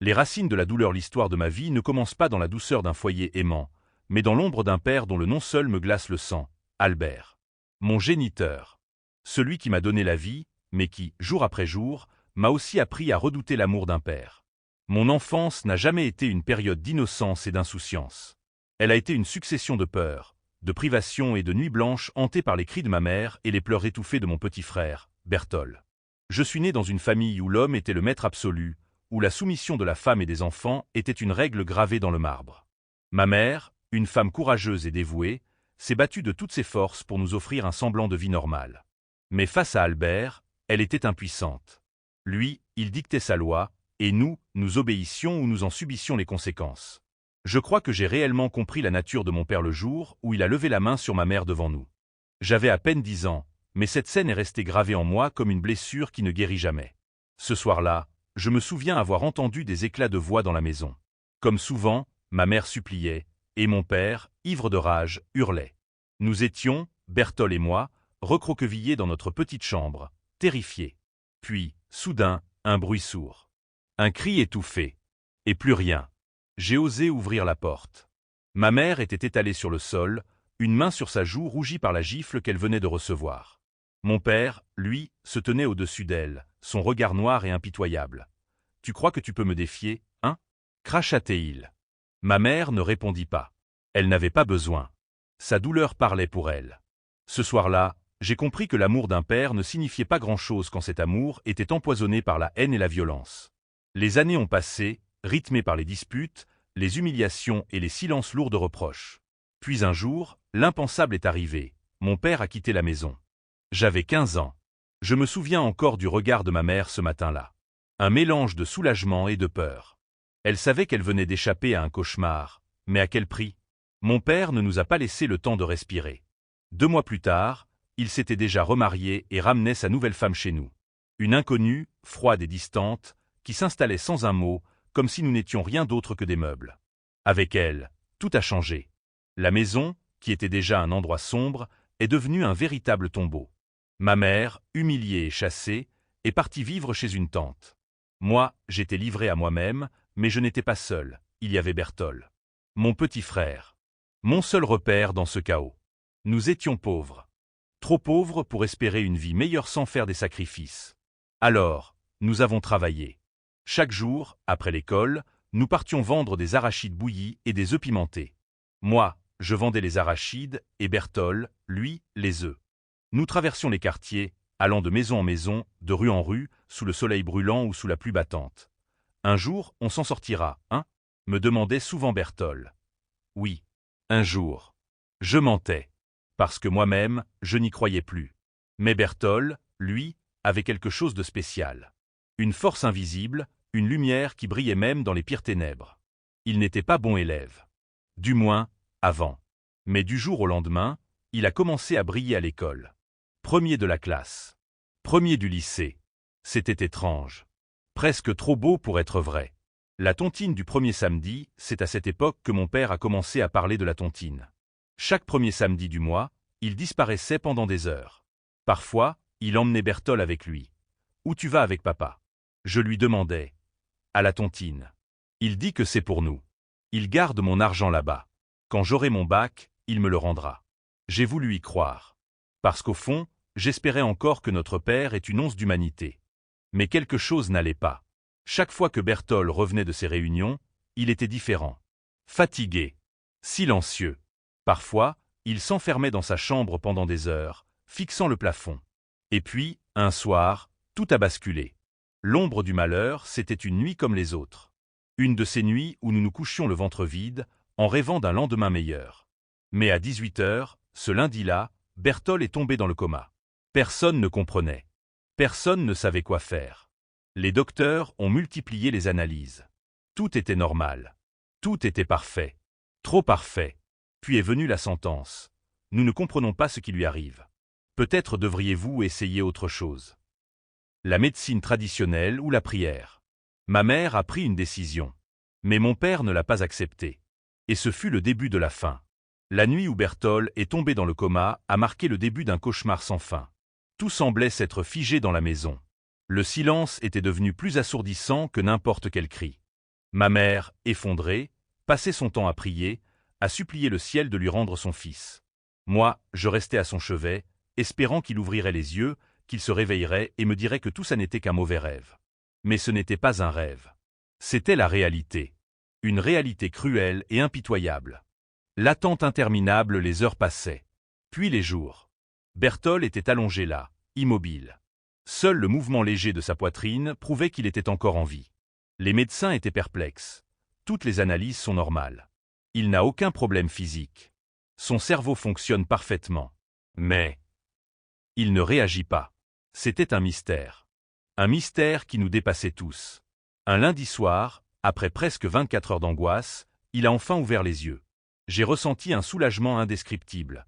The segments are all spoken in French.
Les racines de la douleur. L'histoire de ma vie ne commence pas dans la douceur d'un foyer aimant, mais dans l'ombre d'un père dont le nom seul me glace le sang, Albert. Mon géniteur. Celui qui m'a donné la vie, mais qui, jour après jour, m'a aussi appris à redouter l'amour d'un père. Mon enfance n'a jamais été une période d'innocence et d'insouciance. Elle a été une succession de peurs, de privations et de nuits blanches hantées par les cris de ma mère et les pleurs étouffés de mon petit frère, Berthold. Je suis né dans une famille où l'homme était le maître absolu, où la soumission de la femme et des enfants était une règle gravée dans le marbre. Ma mère, une femme courageuse et dévouée, s'est battue de toutes ses forces pour nous offrir un semblant de vie normale. Mais face à Albert, elle était impuissante. Lui, il dictait sa loi, et nous obéissions ou nous en subissions les conséquences. Je crois que j'ai réellement compris la nature de mon père le jour où il a levé la main sur ma mère devant nous. J'avais à peine 10 ans, mais cette scène est restée gravée en moi comme une blessure qui ne guérit jamais. Ce soir-là, je me souviens avoir entendu des éclats de voix dans la maison. Comme souvent, ma mère suppliait, et mon père, ivre de rage, hurlait. Nous étions, Berthold et moi, recroquevillés dans notre petite chambre, terrifiés. Puis, soudain, un bruit sourd. Un cri étouffé. Et plus rien. J'ai osé ouvrir la porte. Ma mère était étalée sur le sol, une main sur sa joue rougie par la gifle qu'elle venait de recevoir. Mon père, lui, se tenait au-dessus d'elle, son regard noir et impitoyable. « Tu crois que tu peux me défier, hein » cracha-t-il. Ma mère ne répondit pas. Elle n'avait pas besoin. Sa douleur parlait pour elle. Ce soir-là, j'ai compris que l'amour d'un père ne signifiait pas grand-chose quand cet amour était empoisonné par la haine et la violence. Les années ont passé, rythmées par les disputes, les humiliations et les silences lourds de reproches. Puis un jour, l'impensable est arrivé. Mon père a quitté la maison. J'avais 15 ans. Je me souviens encore du regard de ma mère ce matin-là. Un mélange de soulagement et de peur. Elle savait qu'elle venait d'échapper à un cauchemar, mais à quel prix? Mon père ne nous a pas laissé le temps de respirer. 2 mois plus tard, il s'était déjà remarié et ramenait sa nouvelle femme chez nous. Une inconnue, froide et distante, qui s'installait sans un mot, comme si nous n'étions rien d'autre que des meubles. Avec elle, tout a changé. La maison, qui était déjà un endroit sombre, est devenue un véritable tombeau. Ma mère, humiliée et chassée, est partie vivre chez une tante. Moi, j'étais livré à moi-même, mais je n'étais pas seul, il y avait Berthold. Mon petit frère. Mon seul repère dans ce chaos. Nous étions pauvres. Trop pauvres pour espérer une vie meilleure sans faire des sacrifices. Alors, nous avons travaillé. Chaque jour, après l'école, nous partions vendre des arachides bouillis et des œufs pimentés. Moi, je vendais les arachides, et Berthold, lui, les œufs. Nous traversions les quartiers, allant de maison en maison, de rue en rue, sous le soleil brûlant ou sous la pluie battante. Un jour, on s'en sortira, hein me demandait souvent Berthold. Oui, un jour. Je mentais. Parce que moi-même, je n'y croyais plus. Mais Berthold, lui, avait quelque chose de spécial. Une force invisible, une lumière qui brillait même dans les pires ténèbres. Il n'était pas bon élève. Du moins, avant. Mais du jour au lendemain, il a commencé à briller à l'école. Premier de la classe. Premier du lycée. C'était étrange. Presque trop beau pour être vrai. La tontine du premier samedi, c'est à cette époque que mon père a commencé à parler de la tontine. Chaque premier samedi du mois, il disparaissait pendant des heures. Parfois, il emmenait Berthold avec lui. « Où tu vas avec papa ?» Je lui demandais. « À la tontine. » Il dit que c'est pour nous. Il garde mon argent là-bas. Quand j'aurai mon bac, il me le rendra. J'ai voulu y croire. Parce qu'au fond, j'espérais encore que notre père ait une once d'humanité. Mais quelque chose n'allait pas. Chaque fois que Berthold revenait de ses réunions, il était différent. Fatigué. Silencieux. Parfois, il s'enfermait dans sa chambre pendant des heures, fixant le plafond. Et puis, un soir, tout a basculé. L'ombre du malheur, c'était une nuit comme les autres. Une de ces nuits où nous nous couchions le ventre vide, en rêvant d'un lendemain meilleur. Mais à 18 heures, ce lundi-là, Berthold est tombé dans le coma. Personne ne comprenait. Personne ne savait quoi faire. Les docteurs ont multiplié les analyses. Tout était normal. Tout était parfait. Trop parfait. Puis est venue la sentence. Nous ne comprenons pas ce qui lui arrive. Peut-être devriez-vous essayer autre chose. La médecine traditionnelle ou la prière. Ma mère a pris une décision. Mais mon père ne l'a pas acceptée. Et ce fut le début de la fin. La nuit où Berthold est tombé dans le coma a marqué le début d'un cauchemar sans fin. Tout semblait s'être figé dans la maison. Le silence était devenu plus assourdissant que n'importe quel cri. Ma mère, effondrée, passait son temps à prier, à supplier le ciel de lui rendre son fils. Moi, je restais à son chevet, espérant qu'il ouvrirait les yeux, qu'il se réveillerait et me dirait que tout ça n'était qu'un mauvais rêve. Mais ce n'était pas un rêve. C'était la réalité. Une réalité cruelle et impitoyable. L'attente interminable, les heures passaient. Puis les jours. Berthold était allongé là, immobile. Seul le mouvement léger de sa poitrine prouvait qu'il était encore en vie. Les médecins étaient perplexes. Toutes les analyses sont normales. Il n'a aucun problème physique. Son cerveau fonctionne parfaitement. Mais il ne réagit pas. C'était un mystère. Un mystère qui nous dépassait tous. Un lundi soir, après presque 24 heures d'angoisse, il a enfin ouvert les yeux. J'ai ressenti un soulagement indescriptible.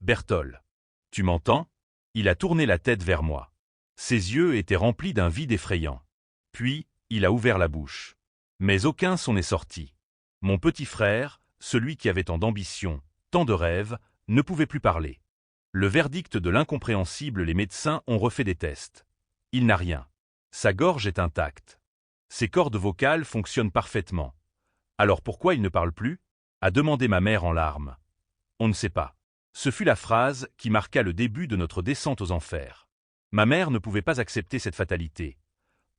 Berthold, tu m'entends? Il a tourné la tête vers moi. Ses yeux étaient remplis d'un vide effrayant. Puis, il a ouvert la bouche. Mais aucun son n'est sorti. Mon petit frère, celui qui avait tant d'ambition, tant de rêves, ne pouvait plus parler. Le verdict de l'incompréhensible, les médecins ont refait des tests. Il n'a rien. Sa gorge est intacte. Ses cordes vocales fonctionnent parfaitement. Alors pourquoi il ne parle plus? A demandé ma mère en larmes. On ne sait pas. Ce fut la phrase qui marqua le début de notre descente aux enfers. Ma mère ne pouvait pas accepter cette fatalité.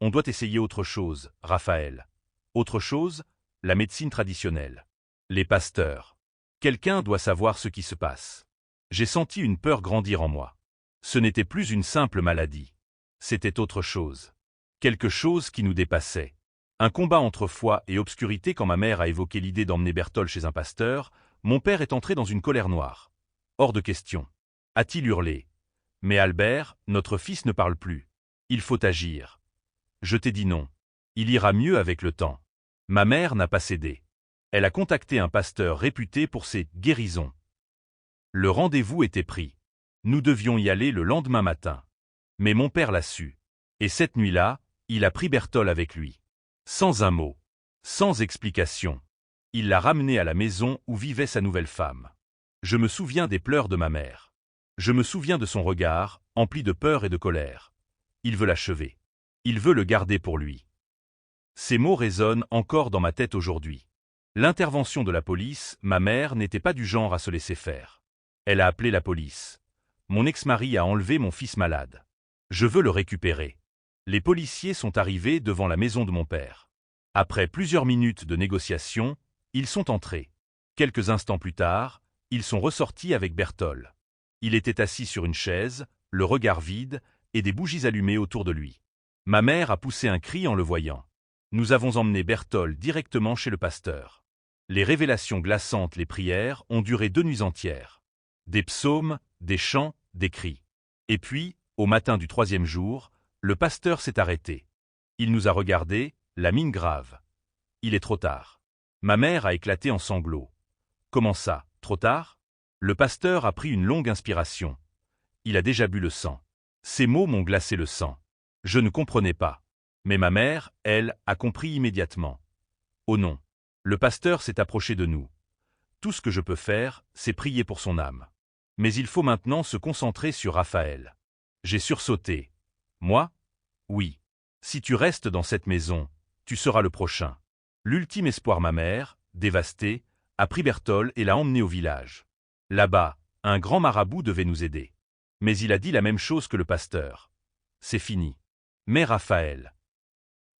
On doit essayer autre chose, Raphaël. Autre chose, la médecine traditionnelle. Les pasteurs. Quelqu'un doit savoir ce qui se passe. J'ai senti une peur grandir en moi. Ce n'était plus une simple maladie. C'était autre chose. Quelque chose qui nous dépassait. Un combat entre foi et obscurité. Quand ma mère a évoqué l'idée d'emmener Berthold chez un pasteur, mon père est entré dans une colère noire. Hors de question. A-t-il hurlé. Mais Albert, notre fils ne parle plus. Il faut agir. Je t'ai dit non. Il ira mieux avec le temps. Ma mère n'a pas cédé. Elle a contacté un pasteur réputé pour ses guérisons. Le rendez-vous était pris. Nous devions y aller le lendemain matin. Mais mon père l'a su. Et cette nuit-là, il a pris Berthold avec lui. Sans un mot. Sans explication. Il l'a ramené à la maison où vivait sa nouvelle femme. Je me souviens des pleurs de ma mère. Je me souviens de son regard, empli de peur et de colère. Il veut l'achever. Il veut le garder pour lui. Ces mots résonnent encore dans ma tête aujourd'hui. L'intervention de la police, ma mère n'était pas du genre à se laisser faire. Elle a appelé la police. Mon ex-mari a enlevé mon fils malade. Je veux le récupérer. Les policiers sont arrivés devant la maison de mon père. Après plusieurs minutes de négociation, ils sont entrés. Quelques instants plus tard, ils sont ressortis avec Berthold. Il était assis sur une chaise, le regard vide, et des bougies allumées autour de lui. Ma mère a poussé un cri en le voyant. Nous avons emmené Berthold directement chez le pasteur. Les révélations glaçantes, les prières, ont duré 2 nuits entières. Des psaumes, des chants, des cris. Et puis, au matin du 3e jour, le pasteur s'est arrêté. Il nous a regardés, la mine grave. Il est trop tard. Ma mère a éclaté en sanglots. Comment ça, trop tard? Le pasteur a pris une longue inspiration. Il a déjà bu le sang. Ces mots m'ont glacé le sang. Je ne comprenais pas. Mais ma mère, elle, a compris immédiatement. Oh non. Le pasteur s'est approché de nous. Tout ce que je peux faire, c'est prier pour son âme. Mais il faut maintenant se concentrer sur Raphaël. J'ai sursauté. Moi? Oui. Si tu restes dans cette maison, tu seras le prochain. L'ultime espoir, ma mère, dévastée, a pris Berthold et l'a emmené au village. Là-bas, un grand marabout devait nous aider. Mais il a dit la même chose que le pasteur. C'est fini. Mais Raphaël.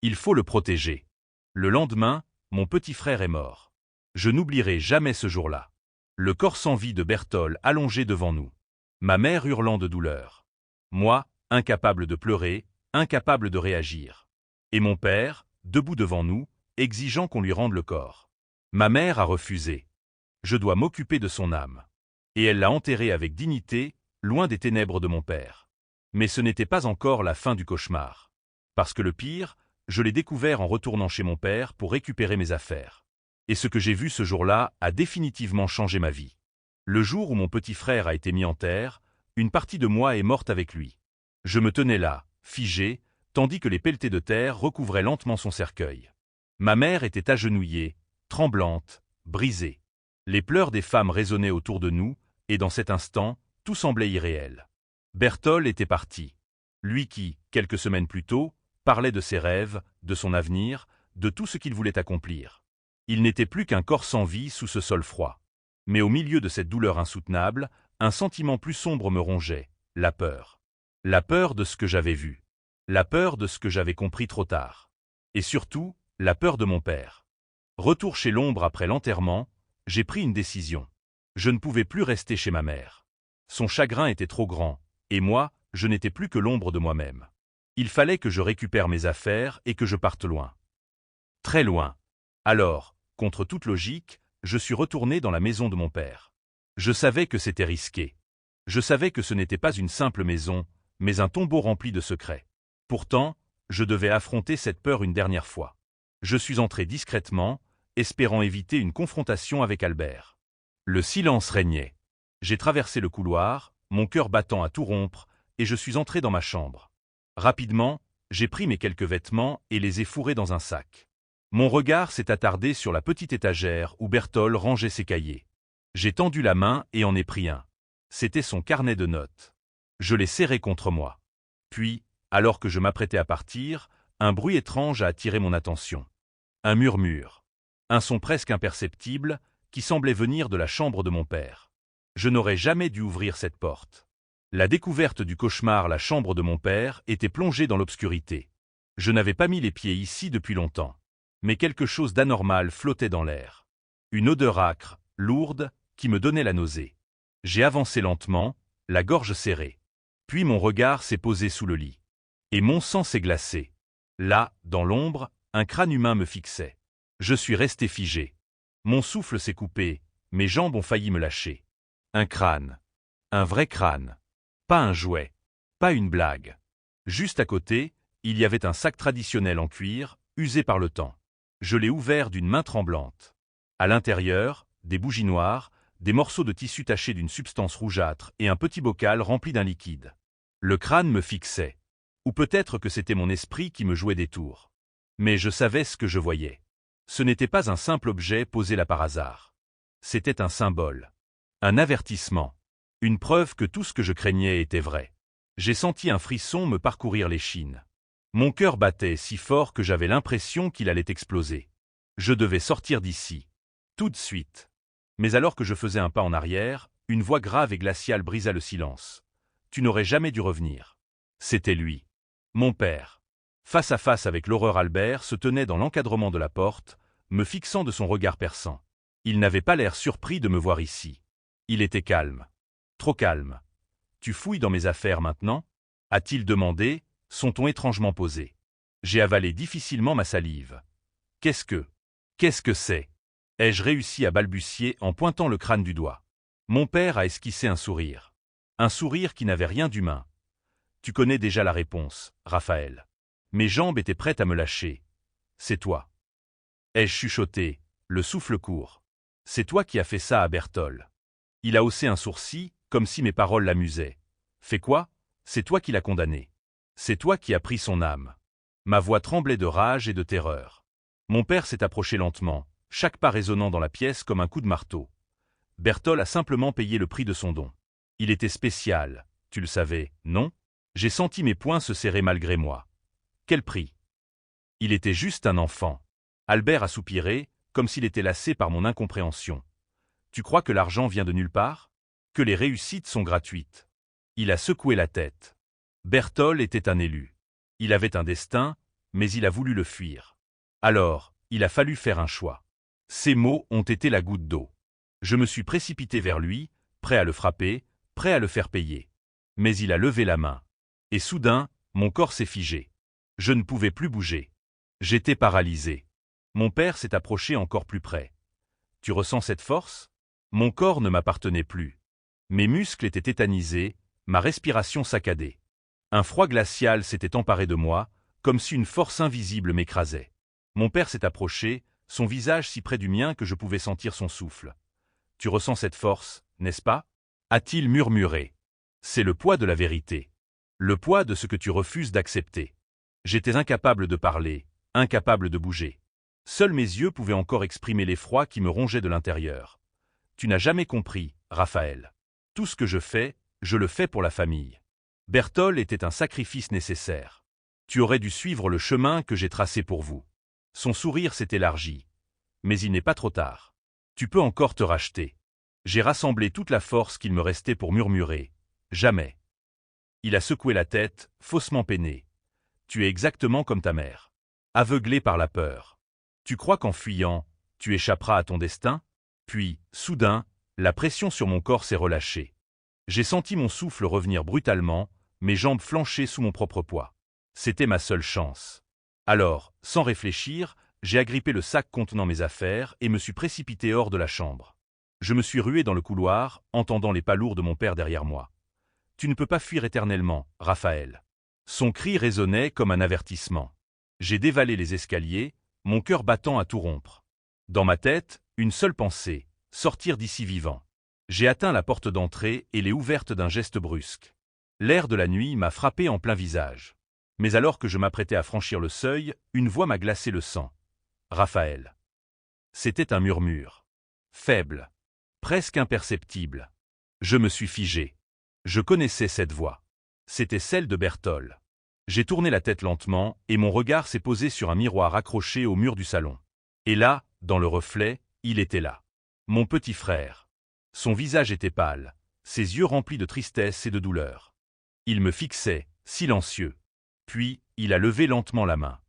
Il faut le protéger. Le lendemain, mon petit frère est mort. Je n'oublierai jamais ce jour-là. Le corps sans vie de Berthold allongé devant nous. Ma mère hurlant de douleur. Moi, incapable de pleurer, incapable de réagir. Et mon père, debout devant nous, exigeant qu'on lui rende le corps. Ma mère a refusé. Je dois m'occuper de son âme. Et elle l'a enterré avec dignité, loin des ténèbres de mon père. Mais ce n'était pas encore la fin du cauchemar. Parce que le pire, je l'ai découvert en retournant chez mon père pour récupérer mes affaires. Et ce que j'ai vu ce jour-là a définitivement changé ma vie. Le jour où mon petit frère a été mis en terre, une partie de moi est morte avec lui. Je me tenais là, figé, tandis que les pelletées de terre recouvraient lentement son cercueil. Ma mère était agenouillée, tremblante, brisée. Les pleurs des femmes résonnaient autour de nous, et dans cet instant, tout semblait irréel. Berthold était parti. Lui qui, quelques semaines plus tôt, parlait de ses rêves, de son avenir, de tout ce qu'il voulait accomplir. Il n'était plus qu'un corps sans vie sous ce sol froid. Mais au milieu de cette douleur insoutenable, un sentiment plus sombre me rongeait, la peur. La peur de ce que j'avais vu. La peur de ce que j'avais compris trop tard. Et surtout, la peur de mon père. Retour chez l'ombre après l'enterrement, j'ai pris une décision. Je ne pouvais plus rester chez ma mère. Son chagrin était trop grand, et moi, je n'étais plus que l'ombre de moi-même. Il fallait que je récupère mes affaires et que je parte loin. Très loin. Alors, contre toute logique, je suis retourné dans la maison de mon père. Je savais que c'était risqué. Je savais que ce n'était pas une simple maison, mais un tombeau rempli de secrets. Pourtant, je devais affronter cette peur une dernière fois. Je suis entré discrètement, espérant éviter une confrontation avec Albert. Le silence régnait. J'ai traversé le couloir, mon cœur battant à tout rompre, et je suis entré dans ma chambre. Rapidement, j'ai pris mes quelques vêtements et les ai fourrés dans un sac. Mon regard s'est attardé sur la petite étagère où Berthold rangeait ses cahiers. J'ai tendu la main et en ai pris un. C'était son carnet de notes. Je l'ai serré contre moi. Puis, alors que je m'apprêtais à partir, un bruit étrange a attiré mon attention. Un murmure. Un son presque imperceptible qui semblait venir de la chambre de mon père. Je n'aurais jamais dû ouvrir cette porte. La découverte du cauchemar, la chambre de mon père, était plongée dans l'obscurité. Je n'avais pas mis les pieds ici depuis longtemps. Mais quelque chose d'anormal flottait dans l'air. Une odeur âcre, lourde, qui me donnait la nausée. J'ai avancé lentement, la gorge serrée. Puis mon regard s'est posé sous le lit. Et mon sang s'est glacé. Là, dans l'ombre, un crâne humain me fixait. Je suis resté figé. Mon souffle s'est coupé, mes jambes ont failli me lâcher. Un crâne. Un vrai crâne. Pas un jouet. Pas une blague. Juste à côté, il y avait un sac traditionnel en cuir, usé par le temps. Je l'ai ouvert d'une main tremblante. À l'intérieur, des bougies noires, des morceaux de tissu tachés d'une substance rougeâtre et un petit bocal rempli d'un liquide. Le crâne me fixait. Ou peut-être que c'était mon esprit qui me jouait des tours. Mais je savais ce que je voyais. Ce n'était pas un simple objet posé là par hasard. C'était un symbole. Un avertissement. Une preuve que tout ce que je craignais était vrai. J'ai senti un frisson me parcourir l'échine. Mon cœur battait si fort que j'avais l'impression qu'il allait exploser. Je devais sortir d'ici. Tout de suite. Mais alors que je faisais un pas en arrière, une voix grave et glaciale brisa le silence. Tu n'aurais jamais dû revenir. C'était lui. Mon père. Face à face avec l'horreur, Albert se tenait dans l'encadrement de la porte, me fixant de son regard perçant. Il n'avait pas l'air surpris de me voir ici. Il était calme. Trop calme. Tu fouilles dans mes affaires maintenant ? A-t-il demandé, son ton étrangement posé. J'ai avalé difficilement ma salive. Qu'est-ce que c'est ? Ai-je réussi à balbutier en pointant le crâne du doigt. Mon père a esquissé un sourire. Un sourire qui n'avait rien d'humain. Tu connais déjà la réponse, Raphaël. Mes jambes étaient prêtes à me lâcher. C'est toi. Ai-je chuchoté, le souffle court. C'est toi qui as fait ça à Berthold. Il a haussé un sourcil, comme si mes paroles l'amusaient. Fais quoi ? C'est toi qui l'as condamné. C'est toi qui as pris son âme. Ma voix tremblait de rage et de terreur. Mon père s'est approché lentement, chaque pas résonnant dans la pièce comme un coup de marteau. Berthold a simplement payé le prix de son don. Il était spécial, tu le savais, non ? J'ai senti mes poings se serrer malgré moi. Quel prix ? Il était juste un enfant. Albert a soupiré, comme s'il était lassé par mon incompréhension. Tu crois que l'argent vient de nulle part ? Que les réussites sont gratuites ? Il a secoué la tête. Berthold était un élu. Il avait un destin, mais il a voulu le fuir. Alors, il a fallu faire un choix. Ces mots ont été la goutte d'eau. Je me suis précipité vers lui, prêt à le frapper, prêt à le faire payer. Mais il a levé la main. Et soudain, mon corps s'est figé. Je ne pouvais plus bouger. J'étais paralysé. Mon père s'est approché encore plus près. Tu ressens cette force ? Mon corps ne m'appartenait plus. Mes muscles étaient tétanisés, ma respiration saccadée. Un froid glacial s'était emparé de moi, comme si une force invisible m'écrasait. Mon père s'est approché, son visage si près du mien que je pouvais sentir son souffle. Tu ressens cette force, n'est-ce pas ? A-t-il murmuré. C'est le poids de la vérité. Le poids de ce que tu refuses d'accepter. J'étais incapable de parler, incapable de bouger. Seuls mes yeux pouvaient encore exprimer l'effroi qui me rongeait de l'intérieur. Tu n'as jamais compris, Raphaël. Tout ce que je le fais pour la famille. Berthold était un sacrifice nécessaire. Tu aurais dû suivre le chemin que j'ai tracé pour vous. Son sourire s'est élargi. Mais il n'est pas trop tard. Tu peux encore te racheter. J'ai rassemblé toute la force qu'il me restait pour murmurer. Jamais. Il a secoué la tête, faussement peiné. Tu es exactement comme ta mère. Aveuglé par la peur. Tu crois qu'en fuyant, tu échapperas à ton destin? Puis, soudain, la pression sur mon corps s'est relâchée. J'ai senti mon souffle revenir brutalement, mes jambes flancher sous mon propre poids. C'était ma seule chance. Alors, sans réfléchir, j'ai agrippé le sac contenant mes affaires et me suis précipité hors de la chambre. Je me suis rué dans le couloir, entendant les pas lourds de mon père derrière moi. « Tu ne peux pas fuir éternellement, Raphaël. » Son cri résonnait comme un avertissement. J'ai dévalé les escaliers, mon cœur battant à tout rompre. Dans ma tête, une seule pensée, sortir d'ici vivant. J'ai atteint la porte d'entrée et l'ai ouverte d'un geste brusque. L'air de la nuit m'a frappé en plein visage. Mais alors que je m'apprêtais à franchir le seuil, une voix m'a glacé le sang. « Raphaël. » C'était un murmure. Faible. Presque imperceptible. Je me suis figé. Je connaissais cette voix. C'était celle de Berthold. J'ai tourné la tête lentement et mon regard s'est posé sur un miroir accroché au mur du salon. Et là, dans le reflet, il était là. Mon petit frère. Son visage était pâle, ses yeux remplis de tristesse et de douleur. Il me fixait, silencieux. Puis, il a levé lentement la main.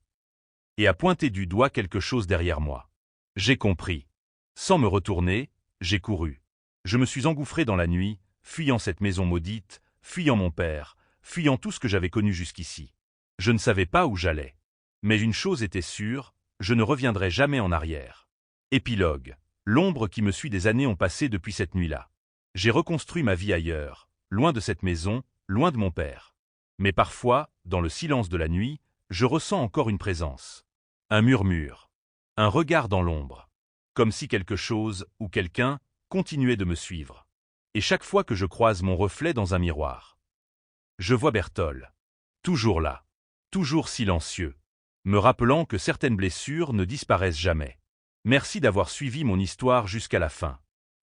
Et a pointé du doigt quelque chose derrière moi. J'ai compris. Sans me retourner, j'ai couru. Je me suis engouffré dans la nuit, fuyant cette maison maudite, fuyant mon père, fuyant tout ce que j'avais connu jusqu'ici. Je ne savais pas où j'allais. Mais une chose était sûre, je ne reviendrai jamais en arrière. Épilogue. L'ombre qui me suit des années ont passé depuis cette nuit-là. J'ai reconstruit ma vie ailleurs, loin de cette maison, loin de mon père. Mais parfois, dans le silence de la nuit, je ressens encore une présence. Un murmure. Un regard dans l'ombre. Comme si quelque chose, ou quelqu'un, continuait de me suivre. Et chaque fois que je croise mon reflet dans un miroir, je vois Berthold. Toujours là. Toujours silencieux. Me rappelant que certaines blessures ne disparaissent jamais. Merci d'avoir suivi mon histoire jusqu'à la fin.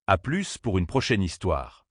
À plus pour une prochaine histoire.